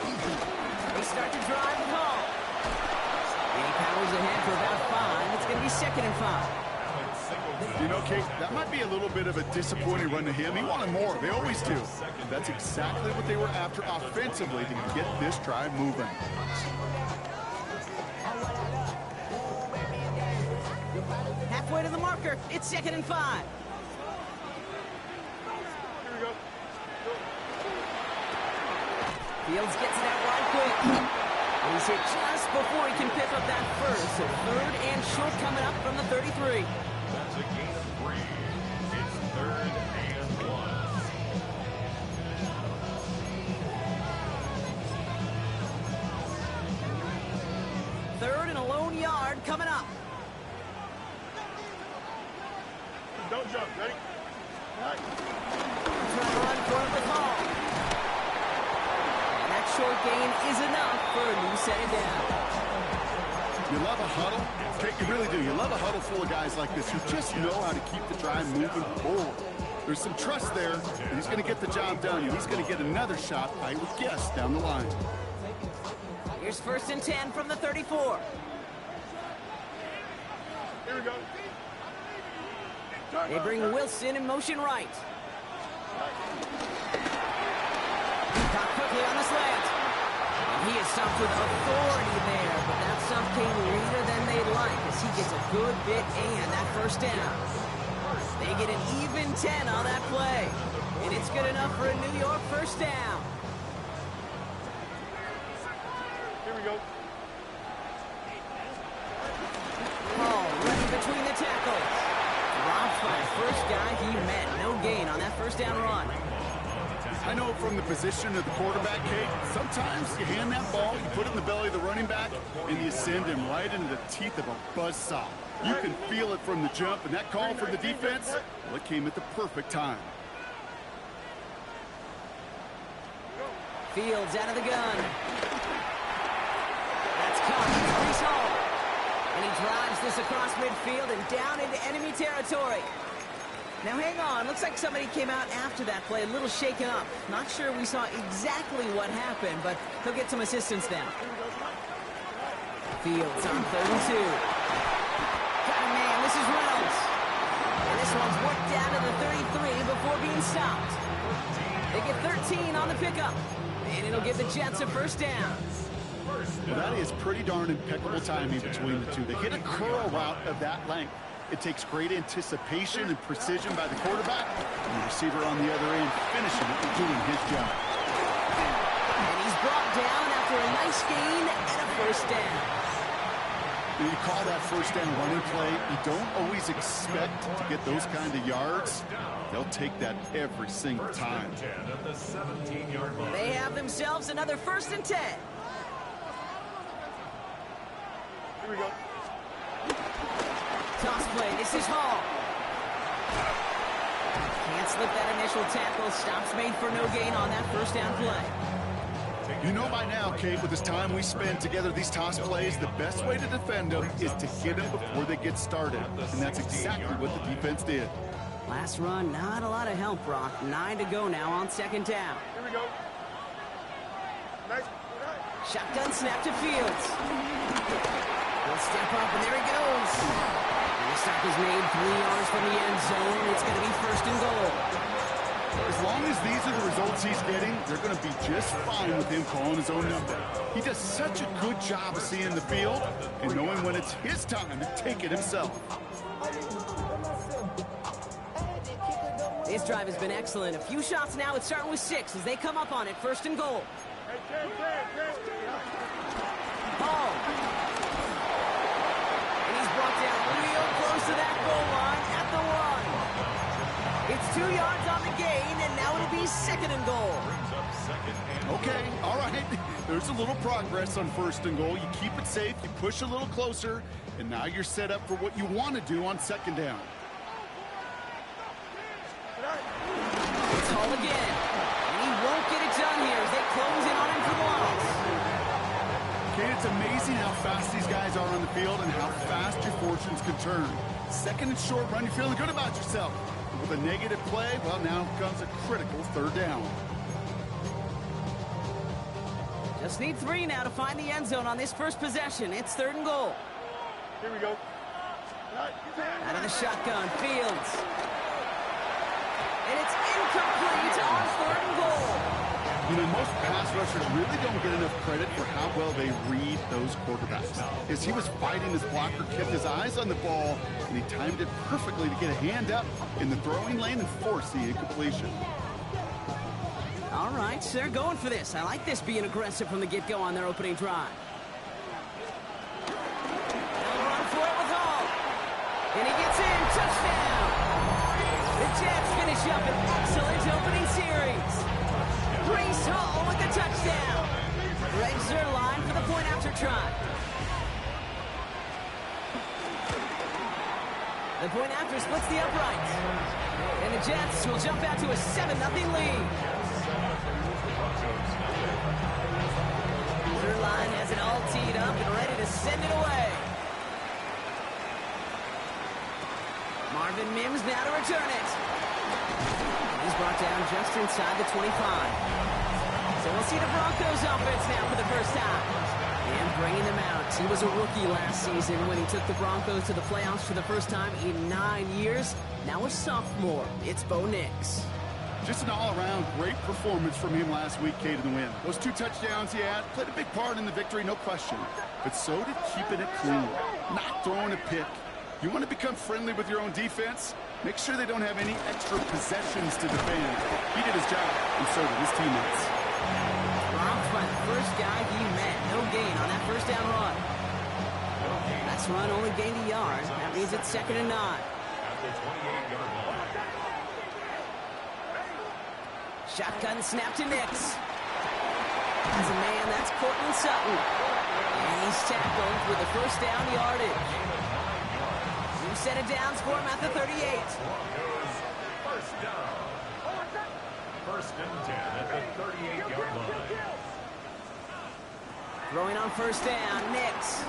They start to drive the ball. And he powers ahead for about 5. It's going to be 2nd and 5. You know, Kate, that might be a little bit of a disappointing run to him. He wanted more. They always do. That's exactly what they were after offensively to get this drive moving. Halfway to the marker. It's 2nd and 5. Here we go. Fields gets it out right quick. And he's hit just before he can pick up that first. So 3rd and short coming up from the 33. That's a gain of 3. It's 3rd and 1. 3rd and a lone yard coming up. Don't jump. Ready? Trying to run for the call. And that short gain is enough for a new set of down. You love a huddle? Okay, you really do. You love a huddle full of guys like this who just know how to keep the drive moving forward. There's some trust there, and he's going to get the job done, and he's going to get another shot, I would guess, down the line. Here's 1st and 10 from the 34. Here we go. They bring Wilson in motion right. Caught quickly on the slant. And he is stopped with authority there, but that stuff came later than they'd like as he gets a good bit and that 1st down. They get an even 10 on that play. And it's good enough for a New York 1st down. Here we go. Ball running between the tackles. Dropped by the first guy he met. No gain on that 1st down run. I know from the position of the quarterback, Kate, sometimes you hand that ball, you put it in the belly of the running back, and you send him right into the teeth of a buzzsaw. You can feel it from the jump, and that call from the defense, well, it came at the perfect time. Fields out of the gun. That's caught. He's home. And he drives this across midfield and down into enemy territory. Now hang on, looks like somebody came out after that play, a little shaken up. Not sure we saw exactly what happened, but he'll get some assistance now. Fields on 3rd and 2. Got a man, this is Reynolds. And this one's worked down to the 33 before being stopped. They get 13 on the pickup, and it'll give the Jets a 1st down. Well, that is pretty darn impeccable timing between the two. They hit a curl route of that length. It takes great anticipation and precision by the quarterback, and the receiver on the other end finishing it and doing his job. And he's brought down after a nice gain and a 1st down. When you call that 1st down running play, you don't always expect to get those kind of yards. They'll take that every single time. They have themselves another 1st and 10. Here we go. Toss play, this is Hall. Can't slip that initial tackle. Stops made for no gain on that 1st down play. You know by now, Kate, with this time we spend together, these toss plays, the best way to defend them is to hit them before they get started. And that's exactly what the defense did. Last run, not a lot of help, Brock. 9 to go now on 2nd down. Here we go. Nice. Shotgun snap to Fields. He'll step up, and there he goes. And the stop is made 3 yards from the end zone. It's going to be 1st and goal. As long as these are the results he's getting, they're going to be just fine with him calling his own number. He does such a good job of seeing the field and knowing when it's his time to take it himself. This drive has been excellent. A few shots now. It's starting with 6 as they come up on it. 1st and goal. Ball. And he's brought down real close to that goal line at the 1. It's 2 yards on the gain, and now it'll be 2nd and goal. Okay, all right. There's a little progress on 1st and goal. You keep it safe, you push a little closer, and now you're set up for what you want to do on 2nd down. It's Hall again. And he won't get it done here as they close in on him for the loss. Okay, it's amazing how fast these guys are on the field and how fast your fortunes can turn. 2nd and short run, you're feeling good about yourself. With a negative play, well, now comes a critical 3rd down. Just need 3 now to find the end zone on this first possession. It's 3rd and goal. Here we go. Out of the shotgun, Fields. And it's incomplete on 3rd and goal. You know, most pass rushers really don't get enough credit for how well they read those quarterbacks. As he was fighting his blocker, kept his eyes on the ball, and he timed it perfectly to get a hand up in the throwing lane and force the incompletion. All right, so they're going for this. I like this being aggressive from the get-go on their opening drive. They'll run for it with Hall. And he gets in. Touchdown. The Jets finish up an excellent opening series. Brees Hall with the touchdown. Greg Zuerlein for the point after try. The point after splits the uprights. And the Jets will jump out to a 7-0 lead. Zuerlein has it all teed up and ready to send it away. Marvin Mims now to return it. He's brought down just inside the 25. So we'll see the Broncos offense now for the first time. And bringing them out. He was a rookie last season when he took the Broncos to the playoffs for the first time in 9 years. Now a sophomore. It's Bo Nix. Just an all-around great performance from him last week, Kate, in the win. Those 2 touchdowns he had played a big part in the victory, no question. But so did keeping it clean, not throwing a pick. You want to become friendly with your own defense? Make sure they don't have any extra possessions to defend. He did his job, and so did his teammates. Rocked by the first guy he met. No gain on that first down run. That's run only gained a yard. That means it's 2nd and 9. Shotgun snap to Nix. As a man, that's Cortland Sutton. And he's tackled with the first down yardage. New set of downs for him at the 38. First down. 1st and 10 at the 38-yard line. Throwing on first down, Nix.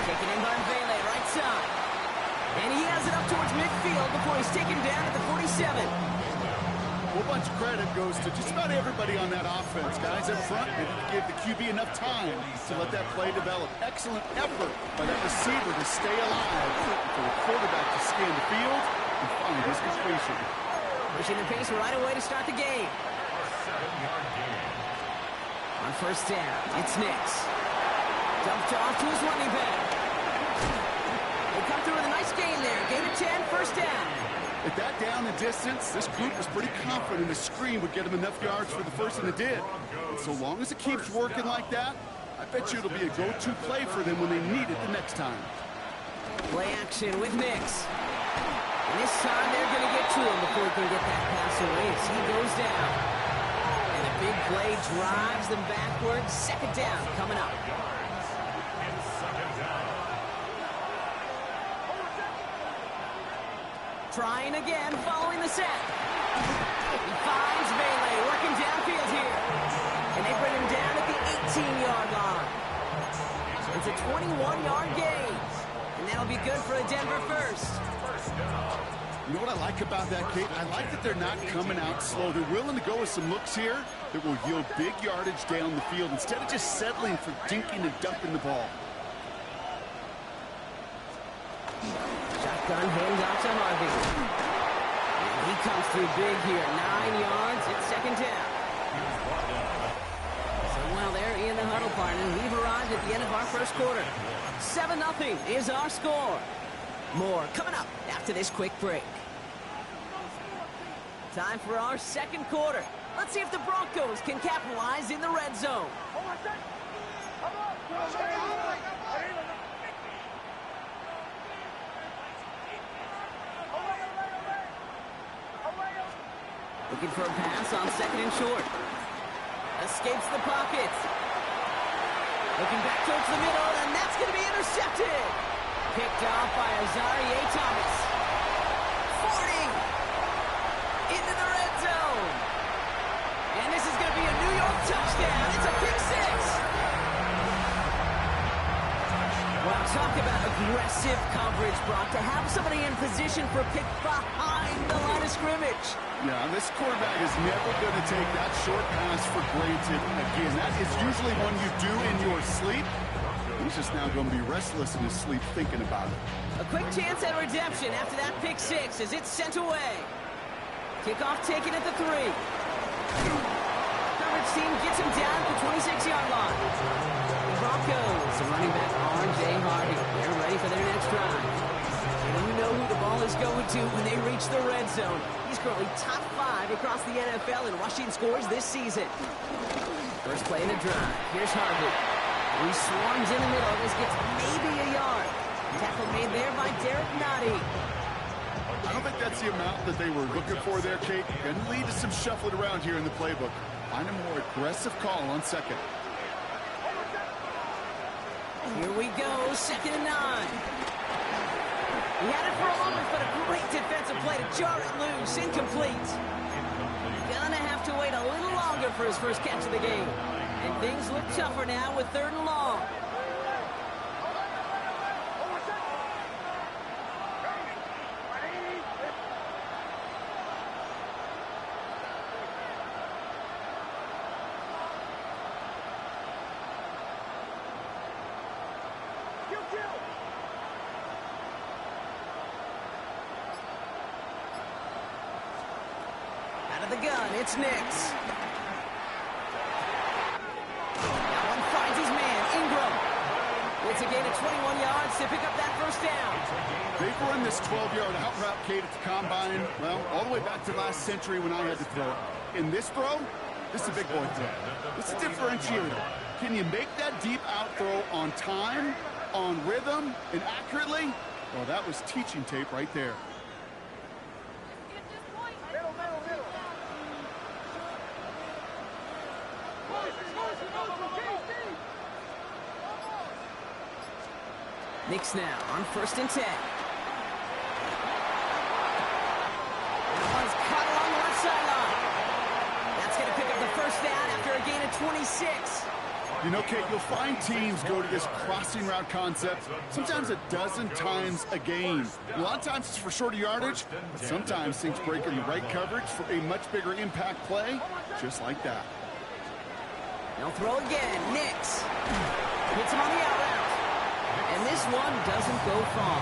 Taken in by Vele, right side. And he has it up towards midfield before he's taken down at the 47. A whole bunch of credit goes to just about everybody on that offense. Guys up front, they didn't give the QB enough time to let that play develop. Excellent effort by that receiver to stay alive, for the quarterback to scan the field and find his completion. Pushing the pace right away to start the game. 7-yard gain. On first down, it's Nix. Dumped off to his running back. They come through with a nice gain there. Gain of 10, first down. At that down and distance, this group was pretty confident a screen would get them enough yards for the first, and it did. And so long as it keeps working like that, I bet you it'll be a go-to play for them when they need it the next time. Play action with Nix. And this time they're going to get to him before he can get that pass away as he goes down. And a big play drives them backwards. 2nd down coming up. Trying again, following the set. He finds Vele working downfield here. And they bring him down at the 18-yard line. It's a 21-yard gain. And that'll be good for a Denver first. You know what I like about that, Kate? I like that they're not coming out slow. They're willing to go with some looks here that will yield big yardage down the field instead of just settling for dinking and dumping the ball. Shotgun handoff to Harvey. And he comes through big here. 9 yards. It's 2nd down. So while they're in the huddle, partner, we've arrived at the end of our first quarter. 7-0 is our score. More coming up after this quick break. Time for our 2nd quarter. Let's see if the Broncos can capitalize in the red zone. Looking for a pass on 2nd and short. Escapes the pocket. Looking back towards the middle, and that's going to be intercepted. Picked off by Azarie Thomas. 40. Into the red zone. And this is going to be a New York touchdown. It's a pick 6. Well, talk about aggressive coverage, Brock. To have somebody in position for a pick behind the line of scrimmage. Yeah, this quarterback is never going to take that short pass for granted again. That is usually one you do in your sleep. He's just now going to be restless in his sleep thinking about it. A quick chance at redemption after that pick six as it's sent away. Kickoff taken at the 3. Coverage team gets him down at the 26-yard line. The Broncos, the running back R.J. Hardy. They're ready for their next drive. And you know who the ball is going to when they reach the red zone. He's currently top 5 across the NFL in rushing scores this season. First play in the drive. Here's Hardy. He swarms in the middle. This gets maybe a yard. Tackle made there by Derek Nottie. I don't think that's the amount that they were looking for there, Kate. Going to lead to some shuffling around here in the playbook. Find a more aggressive call on second. Here we go, 2nd and 9. He had it for a moment, but a great defensive play to jar it loose. Incomplete. Gonna have to wait a little longer for his first catch of the game. And things look tougher now with 3rd and long. Out of the gun, it's Nix. That one finds his man, Ingram. It's a gain of 21 yards to pick up that first down. They've run this 12-yard out route, Kate, at the combine, well, all the way back to last century when I had to throw it. In this throw, this is a big boy throw. It's a differentiator. Can you make that deep out throw on time, on rhythm, and accurately? Well, that was teaching tape right there. Nix now on 1st and 10. That one's caught along the left sideline. That's going to pick up the first down after a gain of 26. You know, Kate, you'll find teams go to this crossing route concept sometimes a dozen times a game. A lot of times it's for shorter yardage, but sometimes things break in the right coverage for a much bigger impact play, just like that. They'll throw again. Nix hits him on the out route. And this one doesn't go far.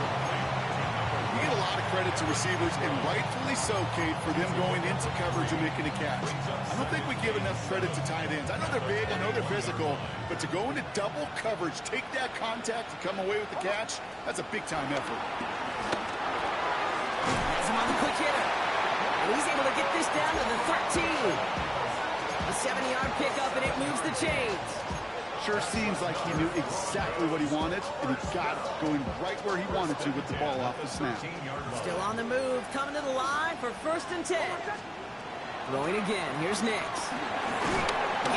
You get a lot of credit to receivers, and rightfully so, Kate, for them going into coverage and making a catch. I don't think we give enough credit to tight ends. I know they're big, I know they're physical, but to go into double coverage, take that contact, and come away with the catch, that's a big-time effort. Has him on the quick hitter. And he's able to get this down to the 13. A 7-yard pickup, and it moves the chains. Sure seems like he knew exactly what he wanted, and he got it, going right where he wanted to with the ball off the snap. Still on the move, coming to the line for 1st and 10. Throwing again, here's Nix.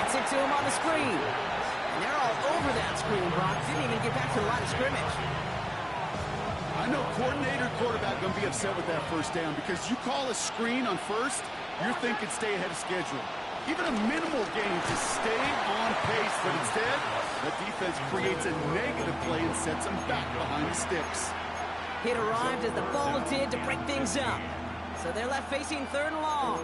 Gets it to him on the screen. And they're all over that screen, Brock. Didn't even get back to the line of scrimmage. I know coordinator quarterback going to be upset with that first down because you call a screen on first, you're thinking stay ahead of schedule. Even a minimal gain to stay on pace, but instead, that defense creates a negative play and sets them back behind the sticks. Hit arrived as the ball did to break things up. So they're left facing 3rd and long.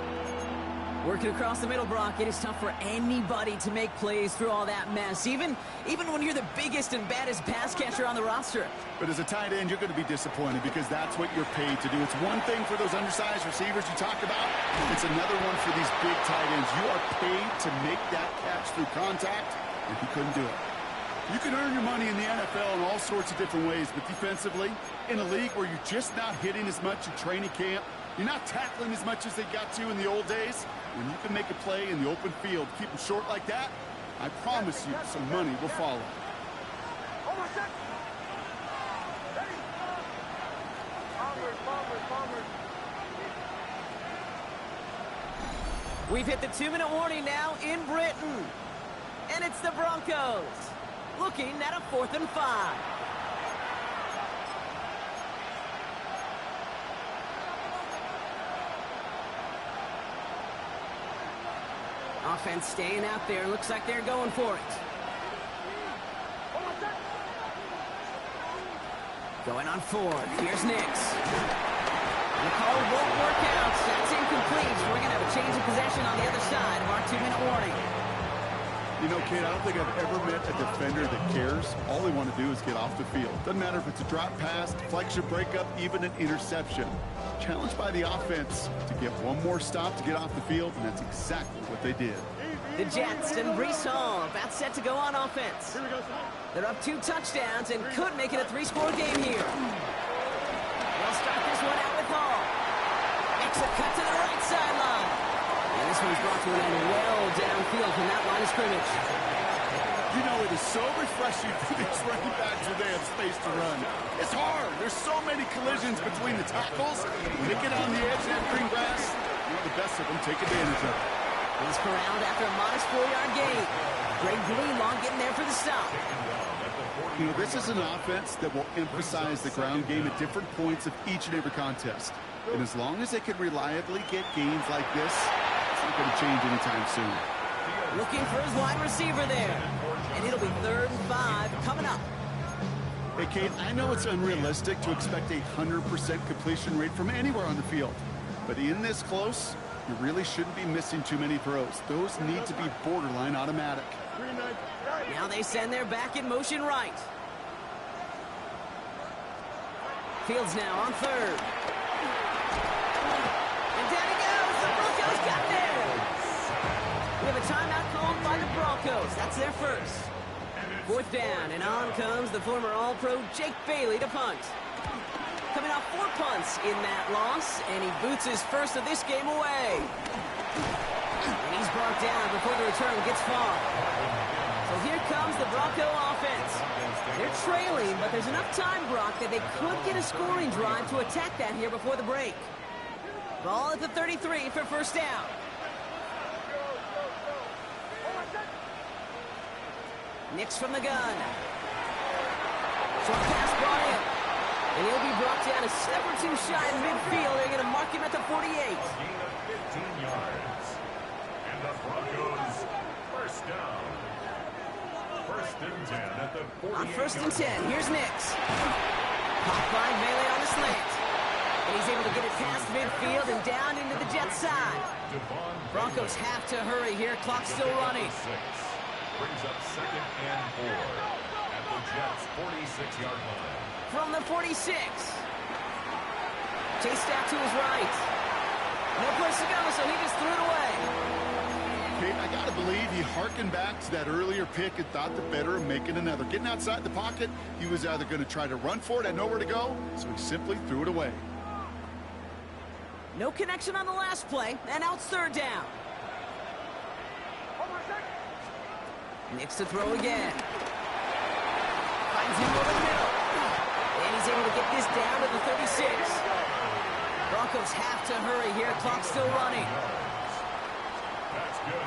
Working across the middle, Brock, it is tough for anybody to make plays through all that mess, even when you're the biggest and baddest pass catcher on the roster. But as a tight end, you're going to be disappointed because that's what you're paid to do. It's one thing for those undersized receivers you talk about. It's another one for these big tight ends. You are paid to make that catch through contact, and he couldn't do it. You can earn your money in the NFL in all sorts of different ways, but defensively, in a league where you're just not hitting as much in training camp, you're not tackling as much as they got to in the old days, when you can make a play in the open field, keep them short like that, I promise you some money will follow. We've hit the 2-minute warning now in Britain. And it's the Broncos looking at a 4th and 5. Offense staying out there. Looks like they're going for it. Going on 4. Here's Nix. The call won't work out. That's incomplete. So we're going to have a change of possession on the other side of our 2-minute warning. You know, Kate, I don't think I've ever met a defender that cares. All they want to do is get off the field. Doesn't matter if it's a drop pass, deflection, breakup, even an interception. Challenged by the offense to get one more stop to get off the field, and that's exactly what they did. The Jets and Breece Hall about set to go on offense. They're up 2 touchdowns and could make it a 3-score game here. They'll start this one out with Hall. Makes a cut to the right sideline. And this one's brought to an end well downfield from that line of scrimmage. You know, it is so refreshing for these running backs when they have space to run. It's hard. There's so many collisions between the tackles. When they get on the edge of that green grass, the best of them take advantage of it. He's corralled after a modest 4-yard gain. Greg Greenlaw getting there for the stop. You know, this is an offense that will emphasize the ground game at different points of each and every contest. And as long as they can reliably get gains like this, it's not going to change anytime soon. Looking for his wide receiver there. And it'll be 3rd and 5 coming up. Hey, Kate, I know it's unrealistic to expect a 100% completion rate from anywhere on the field. But in this close, you really shouldn't be missing too many throws. Those need to be borderline automatic. Now they send their back in motion right. Fields now on 3rd. And down he goes. The Broncos got there. We have a timeout called by the Broncos. That's their first. 4th down, and on comes the former All-Pro Jake Bailey to punt. Coming off 4 punts in that loss, and he boots his first of this game away. And he's brought down before the return gets far. So here comes the Bronco offense. They're trailing, but there's enough time, Brock, that they could get a scoring drive to attack that here before the break. Ball at the 33 for first down. Nix from the gun. Short pass brought in. And he'll be brought down a step or 2 shy in midfield. They're going to mark him at the 48. Gain of 15 yards. And the Broncos first down. 1st and 10 at the 48. On 1st and 10, here's Nix. Popped by Bailey on the slant. And he's able to get it past midfield and down into the Jets side. Broncos have to hurry here. Clock's still running. Brings up 2nd and 4 at the Jets' 46-yard line. From the 46. Chased out to his right. No place to go, so he just threw it away. Kate, I got to believe he harkened back to that earlier pick and thought the better of making another. Getting outside the pocket, he was either going to try to run for it, had nowhere to go, so he simply threw it away. No connection on the last play, and now it's 3rd down. Nix to throw again. Finds him over the middle. And he's able to get this down to the 36. Broncos have to hurry here. Clock's still running.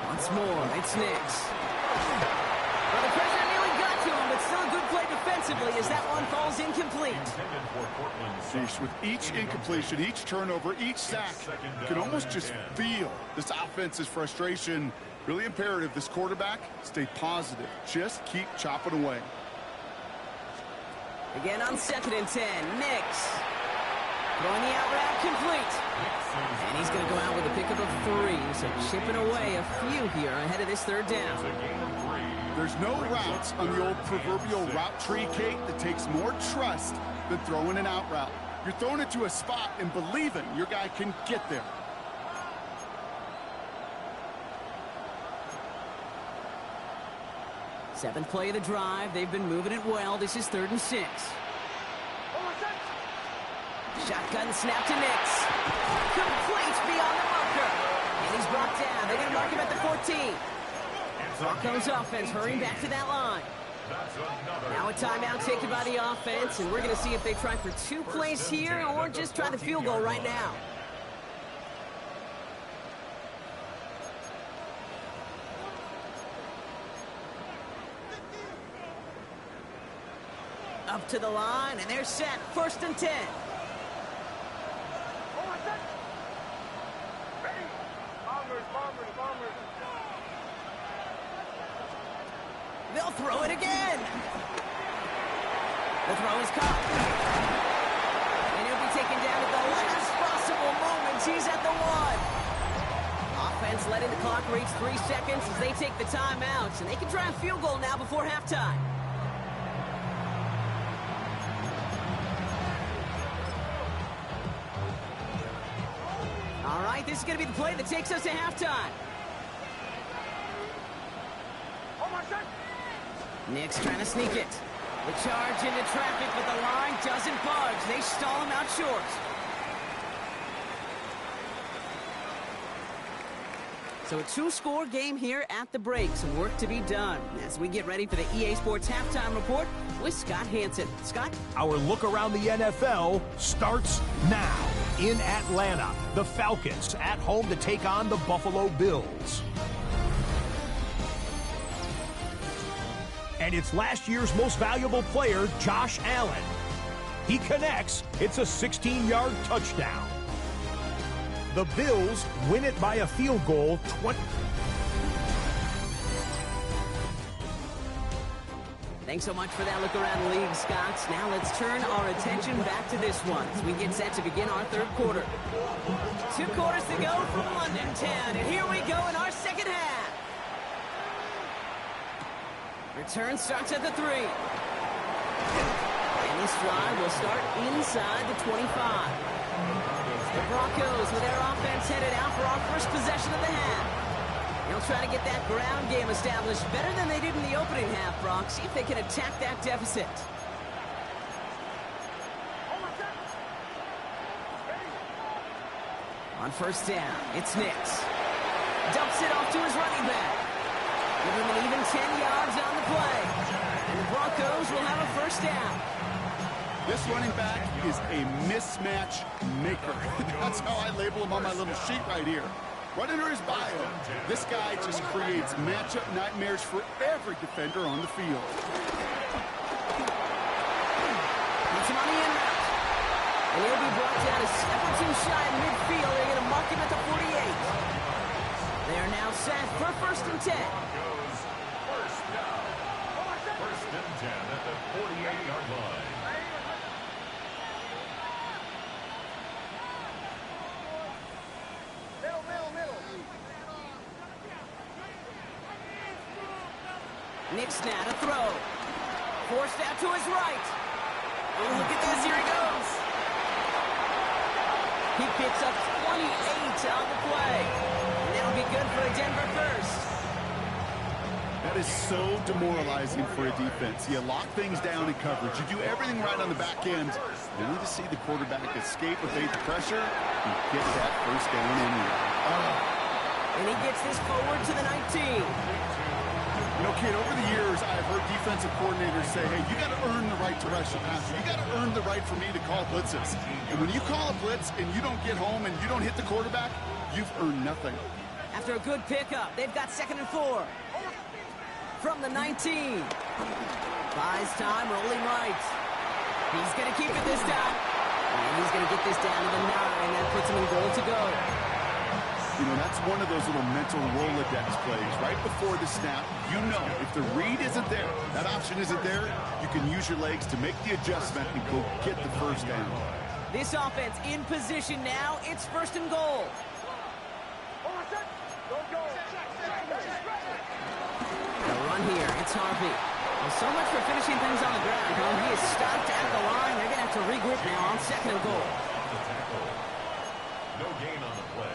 Once more, it's Nix. Well, the pressure nearly got to him, but still a good play defensively as that one falls incomplete. Sheesh, with each incompletion, each turnover, each sack, you can almost just feel this offense's frustration. Really imperative, this quarterback, stay positive. Just keep chopping away. Again on 2nd and 10, Nix. Throwing the out route complete. And he's going to go out with a pickup of 3, so chipping away a few here ahead of this 3rd down. There's no routes on the old proverbial route tree, Kate, that takes more trust than throwing an out route. You're throwing it to a spot and believing your guy can get there. Seventh play of the drive. They've been moving it well. This is 3rd and 6. Shotgun snap to Nix. Complete beyond the marker. And he's brought down. They're going to mark him at the 14. Broncos offense hurrying back to that line. Now a timeout taken by the offense, and we're going to see if they try for 2 plays here or just try the field goal right now. Up to the line, and they're set. 1st and 10. They'll throw it again. The throw is caught. And he'll be taken down at the last possible moments. He's at the 1. Offense letting the clock reach 3 seconds as they take the timeouts, and they can try a field goal now before halftime. All right, this is going to be the play that takes us to halftime. Knicks trying to sneak it. The charge into traffic, but the line doesn't budge. They stall him out short. So a 2-score game here at the break. Some work to be done as we get ready for the EA Sports Halftime Report with Scott Hansen. Scott? Our look around the NFL starts now. In Atlanta, the Falcons at home to take on the Buffalo Bills. And it's last year's most valuable player, Josh Allen. He connects. It's a 16-yard touchdown. The Bills win it by a field goal, 20. Thanks so much for that look around the league, Scott. Now let's turn our attention back to this one as we get set to begin our third quarter. 2 quarters to go from London Town, and here we go in our second half. Return starts at the 3. And this drive will start inside the 25. The Broncos with their offense headed out for our first possession of the half. They'll try to get that ground game established better than they did in the opening half, Brock. See if they can attack that deficit. On first down, it's Nicks. Dumps it off to his running back. Give him an even 10 yards on the play. And the Broncos will have a first down. This running back is a mismatch maker. That's how I label him on my little sheet right here. Right under his bio, this guy just creates matchup nightmares for every defender on the field. Puts him on the in route. And he'll be brought down a step or two shy in midfield. They're going to mark him at the 48. They are now set for first and 10. First down. First and 10 at the 48-yard line. Knicks now to throw. Forced out to his right. Oh, look at this. Here he goes. He picks up 28 on the play. And that'll be good for a Denver first. That is so demoralizing for a defense. You lock things down in coverage. You do everything right on the back end. You need to see the quarterback escape, evade the pressure, and get that first down anyway. And he gets this forward to the 19. You know, kid, over the years, I've heard defensive coordinators say, hey, you got to earn the right to rush the passer. You got to earn the right for me to call blitzes. And when you call a blitz and you don't get home and you don't hit the quarterback, you've earned nothing. After a good pickup, they've got 2nd and 4. From the 19. Buys time, rolling right. He's going to keep it this time. And he's going to get this down to the 9. That puts him in goal to go. You know, that's one of those little mental Rolodex plays. Right before the snap, you know if the read isn't there, that option isn't there, you can use your legs to make the adjustment and go get the first down. This offense in position now. It's 1st and goal. The run here. It's Harvey. Well, so much for finishing things on the ground. He is stopped at the line. They're going to have to regroup now on 2nd and goal. No gain on the play.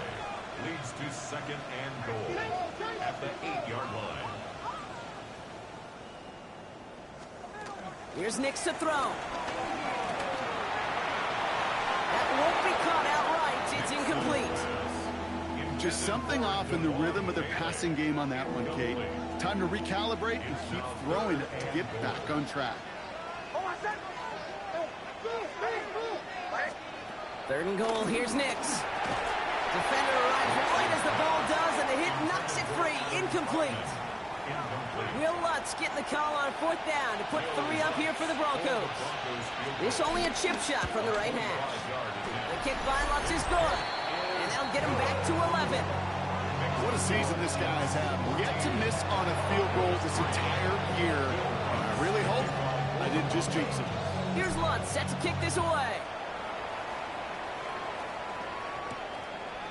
Leads to 2nd and goal at the 8-yard line. Here's Nicks to throw. That won't be caught outright. It's incomplete. Just something off in the rhythm of their passing game on that one, Kate. Time to recalibrate and keep throwing it to get back on track. 3rd and goal. Here's Nicks. Defender arrives right as the ball does, and the hit knocks it free. Incomplete. Will Lutz getting the call on 4th down to put 3 up here for the Broncos. This only a chip shot from the right hash. The kick by Lutz is good, and they'll get him back to 11. What a season this guy has had. Yet to miss on a field goal this entire year. And I really hope I didn't just jinx him. Here's Lutz set to kick this away.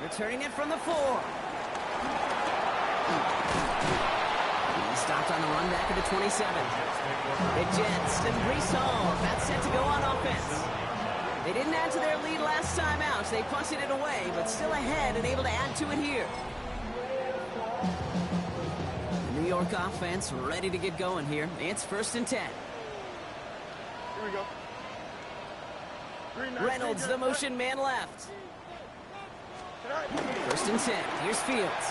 Returning it from the 4. He's stopped on the run back at the 27. The Jets and Brees Hall, that's set to go on offense. They didn't add to their lead last time out, so they punted it away, but still ahead and able to add to it here. The New York offense ready to get going here. It's 1st and 10. Here we go. Reynolds, the motion man left. 1st and 10. Here's Fields.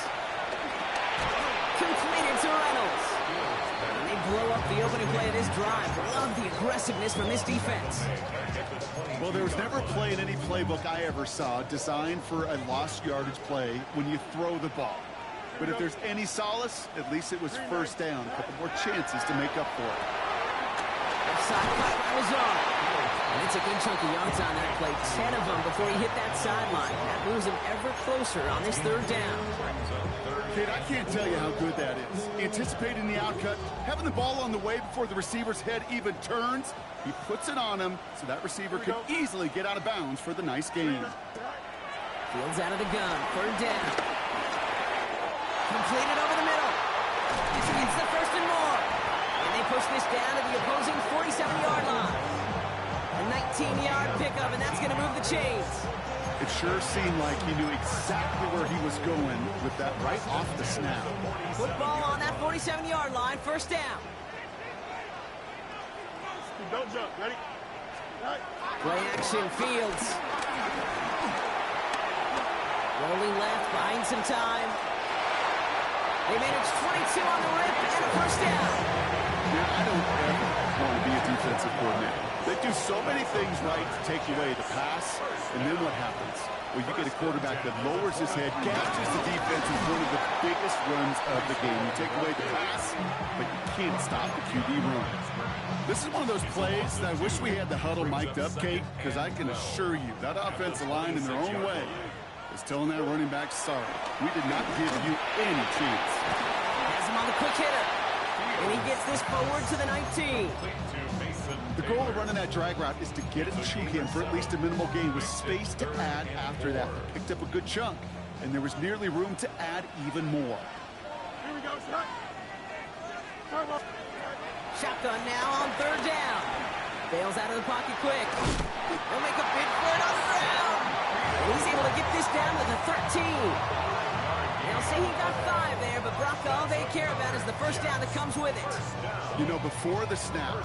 Completed to Reynolds. And they blow up the opening play of this drive. Love the aggressiveness from this defense. Well, there was never a play in any playbook I ever saw designed for a lost yardage play when you throw the ball. But if there's any solace, at least it was 1st down. A couple more chances to make up for it. Offside cut by Lazard. And it's a good chunk of yards on that play. 10 of them before he hit that sideline. That moves him ever closer on this 3rd down. Kid, I can't tell you how good that is. Anticipating the outcut, having the ball on the way before the receiver's head even turns. He puts it on him so that receiver can easily get out of bounds for the nice gain. Fields out of the gun. 3rd down. Completed over the middle. It's the 1st and more. And they push this down to the opposing 47-yard line. A 19-yard pickup, and that's going to move the chains. It sure seemed like he knew exactly where he was going with that right off the snap. Football on that 47-yard line. 1st down. Don't jump. Ready? Play action. Fields. Rolling left, buying some time. They managed 22 on the rip and a 1st down. Yeah, I don't ever want to be a defensive coordinator. They do so many things right to take away the pass, and then what happens? Well, you get a quarterback that lowers his head, gashes the defense with one of the biggest runs of the game. You take away the pass, but you can't stop the QB run. This is one of those plays that I wish we had the huddle mic'd up, Kate, because I can assure you that offensive line in their own way is telling that running back, sorry, we did not give you any chance. Has him on the quick hitter. And he gets this forward to the 19. The goal of running that drag route is to get it to him for at least a minimal gain with space to add after that. Picked up a good chunk, and there was nearly room to add even more. Here we go, Scott. Shotgun now on 3rd down. Bails out of the pocket quick. They'll make a big play on the ground. And he's able to get this down to the 13. They'll say he got 5 there, but Brock, all they care about is the 1st down that comes with it. You know, before the snap,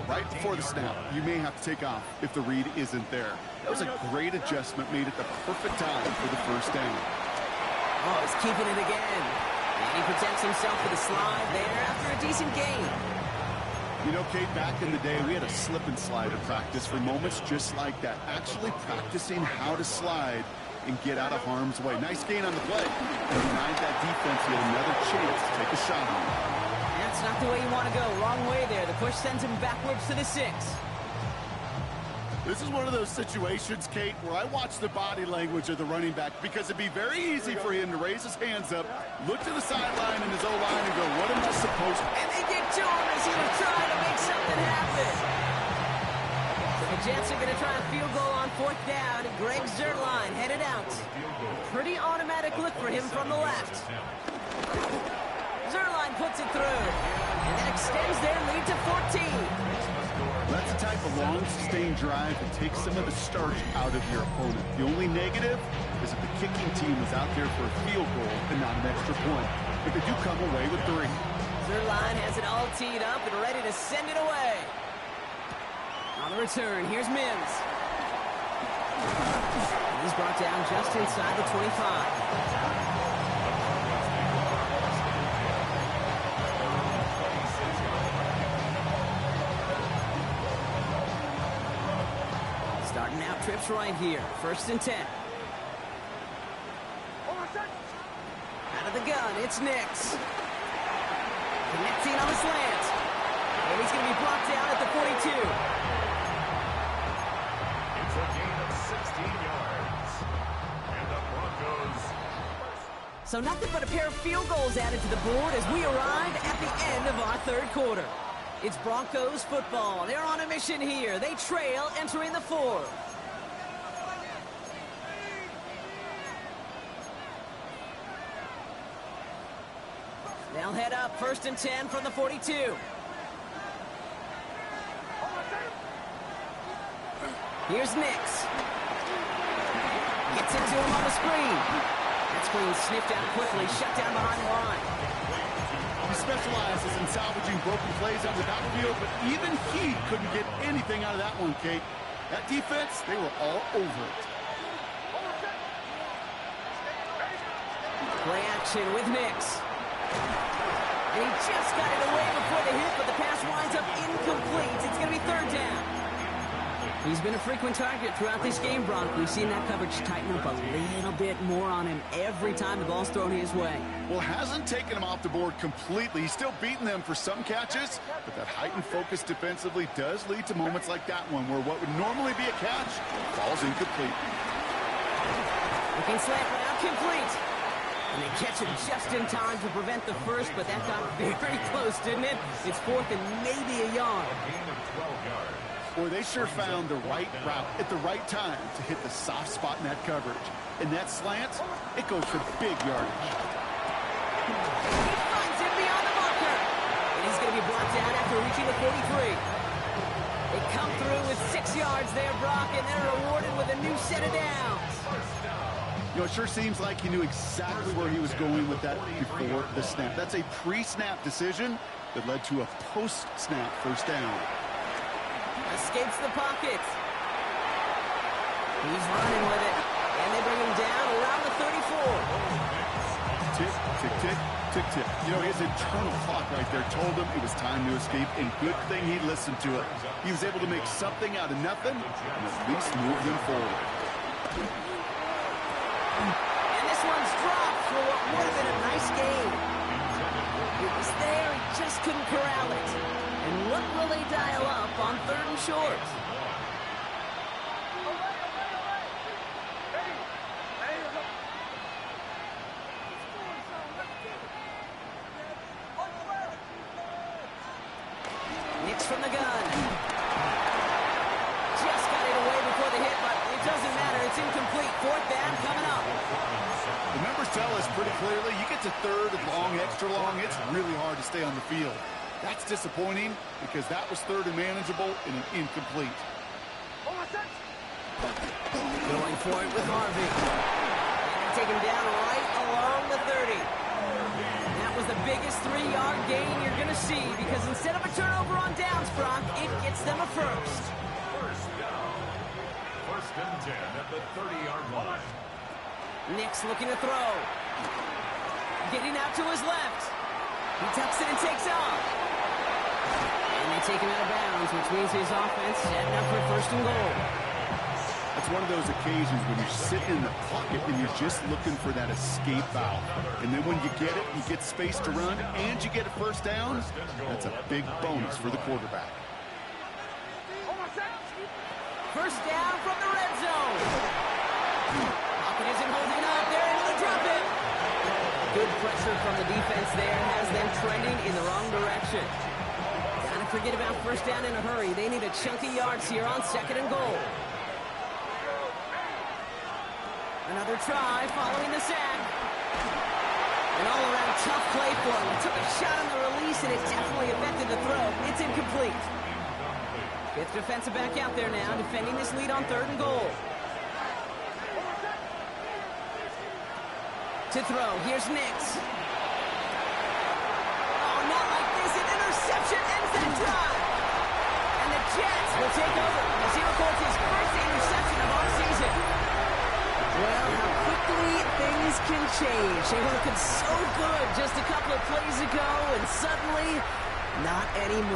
right before the snap, you may have to take off if the read isn't there. That was a great adjustment made at the perfect time for the 1st down. Oh, he's keeping it again. And he protects himself with a slide there after a decent gain. You know, Kate, back in the day, we had a slip and slide in practice for moments just like that. Actually practicing how to slide and get out of harm's way. Nice gain on the play. And denied that defense yet another chance to take a shot on him. That's not the way you want to go. Wrong way there. The push sends him backwards to the 6. This is one of those situations, Kate, where I watch the body language of the running back because it'd be very easy for him to raise his hands up, look to the sideline in his O-line and go, what am I supposed to? And they get to him as he was trying to make something happen. So the Jets are going to try a field goal on 4th down. Greg Zuerlein headed out. Pretty automatic look for him from the left. Zuerlein puts it through. And that extends their lead to 14. That's the type of long, sustained drive that takes some of the starch out of your opponent. The only negative is that the kicking team is out there for a field goal and not an extra point. But they do come away with 3. Zuerlein has it all teed up and ready to send it away. On the return, here's Mims. He's brought down just inside the 25. Starting out trips right here. 1st and 10. Out of the gun, it's Nix. Connecting on the slant. And he's going to be brought down at the 42. It's a gain of 16 yards. And the Broncos. So nothing but a pair of field goals added to the board as we arrive at the end of our 3rd quarter. It's Broncos football. They're on a mission here. They trail entering the 4th. They'll head up 1st and 10 from the 42. Here's Nix. Gets it to him on the screen. That screen sniffed out quickly, shut down behind the line. He specializes in salvaging broken plays out of the backfield, but even he couldn't get anything out of that one, Kate. That defense, they were all over it. Play action with Nix. And he just got it away before the hit, but the pass winds up incomplete. It's going to be 3rd down. He's been a frequent target throughout this game, Bronk. We've seen that coverage tighten up a little bit more on him every time the ball's thrown his way. Well, hasn't taken him off the board completely. He's still beating them for some catches, but that heightened focus defensively does lead to moments like that one where what would normally be a catch falls incomplete. Looking slant, but out complete. And they catch it just in time to prevent the first, but that got very close, didn't it? It's 4th and maybe a yard. Boy, they sure found the right route at the right time to hit the soft spot in that coverage. And that slant, it goes for big yardage. He finds it beyond the marker. And he's going to be blocked out after reaching the 43. They come through with 6 yards there, Brock, and they're rewarded with a new set of downs. You know, it sure seems like he knew exactly where he was going with that before the snap. That's a pre-snap decision that led to a post-snap 1st down. Escapes the pocket. He's running with it. And they bring him down around the 34. Tick, tick, tick, tick, tick. You know, his internal clock right there told him it was time to escape, and good thing he listened to it. He was able to make something out of nothing and at least move them forward. And this one's dropped for what would have been a nice game. It was there, he just couldn't corral it. And what will they dial up on 3rd and short? Nix from the gun. Just got it away before the hit, but it doesn't matter. It's incomplete. 4th down coming up. The numbers tell us pretty clearly, you get to 3rd and long, extra long, it's really hard to stay on the field. That's disappointing because that was 3rd and manageable and an incomplete. Going for it with Harvey. And take him down right along the 30. That was the biggest 3-yard gain you're going to see because instead of a turnover on downs, Brock, it gets them a first. 1st down. 1st and 10 at the 30-yard line. Nix looking to throw. Getting out to his left. He tucks it and takes off. And they take him out of bounds, which means his offense setting up for 1st and goal. That's one of those occasions when you're sitting in the pocket and you're just looking for that escape valve. And then when you get it, you get space to run, and you get a 1st down, that's a big bonus for the quarterback. 1st down from the red zone. Pocket isn't holding up. They're able to drop it. Good pressure from the defense there has them trending in the wrong direction. Gotta forget about 1st down in a hurry. They need a chunky yards here on 2nd and goal. Another try following the sack. An all-around tough play for him. He took a shot on the release, and it definitely affected the throw. It's incomplete. 5th defensive back out there now, defending this lead on 3rd and goal. To throw, here's Nix. Oh, not like this. An interception ends that drive. And the Jets will take over as he records his first interception of our season. Well, how quickly things can change. They were looking so good just a couple of plays ago, and suddenly, not anymore.